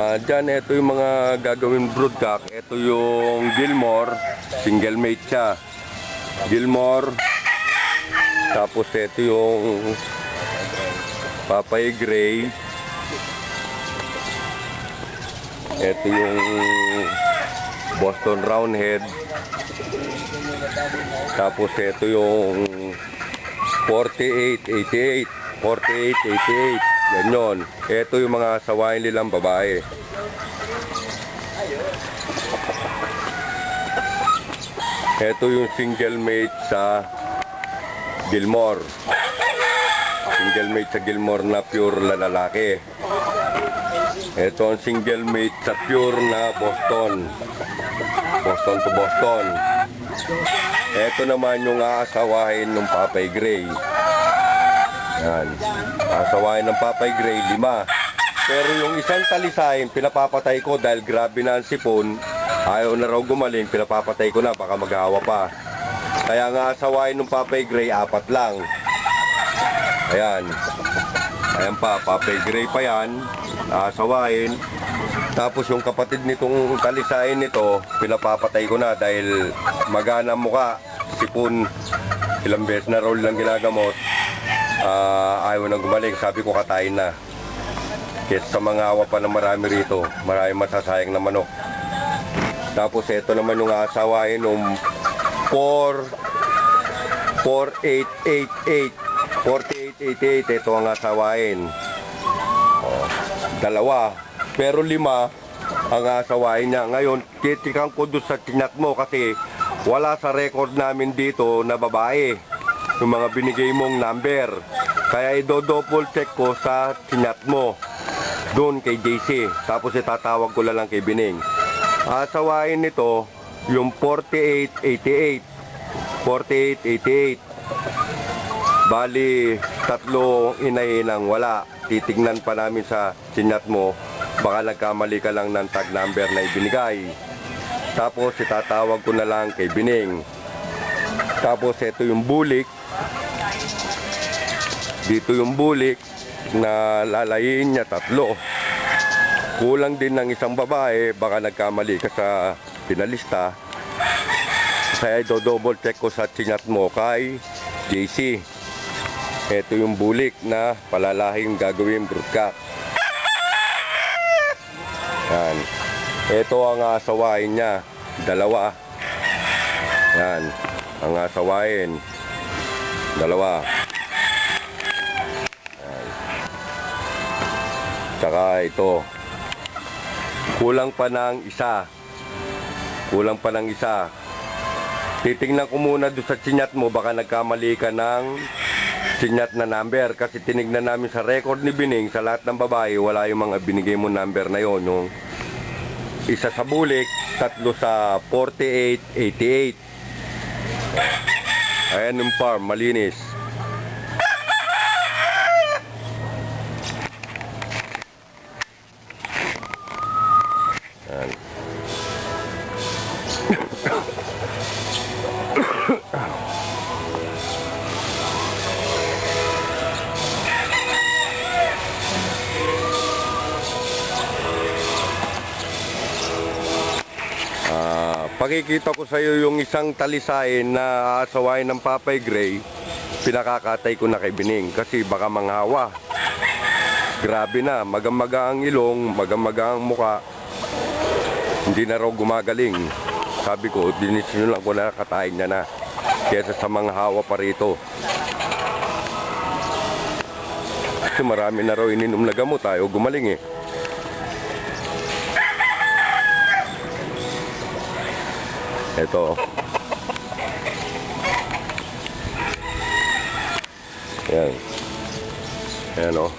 Dyan, ito yung mga gagawin broodcock. Ito yung Gilmore. Single mate siya. Gilmore. Tapos ito yung Papay Gray. Ito yung Boston Roundhead. Tapos ito yung 4888. 4888. Yan yun. Ito yung mga sawain nilang babae. Ito yung single mate sa Gilmore. Single mate sa Gilmore na pure na lalaki. Ito ang single mate sa pure na Boston. Boston to Boston. Ito naman yung aasawahin ng Papay Gray. Yan. Aasawahin ng Papay Gray, 5. Pero yung isang talisahin, pinapapatay ko dahil grabe na ang sipon. Ayaw na raw gumaling, pinapapatay ko na, baka maghawa pa. Kaya nga asawahin ng Papay Gray, 4 lang. Ayan. Ayan pa, Papay Gray pa yan. Asawahin. Tapos yung kapatid nitong talisahin nito, pinapapatay ko na dahil magana mukha, sipon. Ilang beses na roll lang ginagamot. Ayaw na gumaling, sabi ko katayin na. Kaya sa mga awa pa na marami rito, marami masasayang na manok. Tapos ito naman yung asawahin ng 4888. 4888, ito ang asawahin. 2, pero 5 ang asawahin niya. Ngayon, titikan ko doon sa tinat mo kasi wala sa record namin dito na babae yung mga binigay mong number. Kaya i-double check ko sa tinat mo doon kay JC. Tapos itatawag ko lang kay Bining. Asawain nito yung 4888. 4888. Bali, 3 inahinang wala. Titignan pa namin sa sinat mo. Baka nagkamali ka lang ng tag number na ibinigay. Tapos itatawag ko na lang kay Bining. Tapos ito yung bulik. Dito yung bulik na lalayin niya 3. Kulang din ng isang babae. Baka nagkamali ka sa pinalista. Kaya double check ko sa sinat mo kay JC. Ito yung bulik na palalahing gagawin broodcock. Yan. Ito ang asawain niya. 2. Yan. Ang asawain. 2. Yan. Tsaka ito. Kulang pa ng isa. Kulang pa ng isa. Titingnan ko muna doon sa sinyat mo. Baka nagkamali ka ng sinyat na number. Kasi tinignan namin sa record ni Bining. Sa lahat ng babae, wala yung mga binigay mo number na yon. Yung isa sa bulik, 3 sa 4888. Ayan yung farm, malinis. Ayan. Pakikita ko sa iyo yung isang talisain na asawain ng Papay Gray. Pinakakatay ko na kay Bining kasi baka manghawa. Grabe na, magamaga ang ilong, magamaga ang muka. Hindi na raw gumagaling. Sabi ko, dinisyon lang ko na katayin niya na kesa sa manghawa pa rito. Kasi marami na raw ininom na gamot, ayaw gumaling eh. Ito. Yan. Ayan o.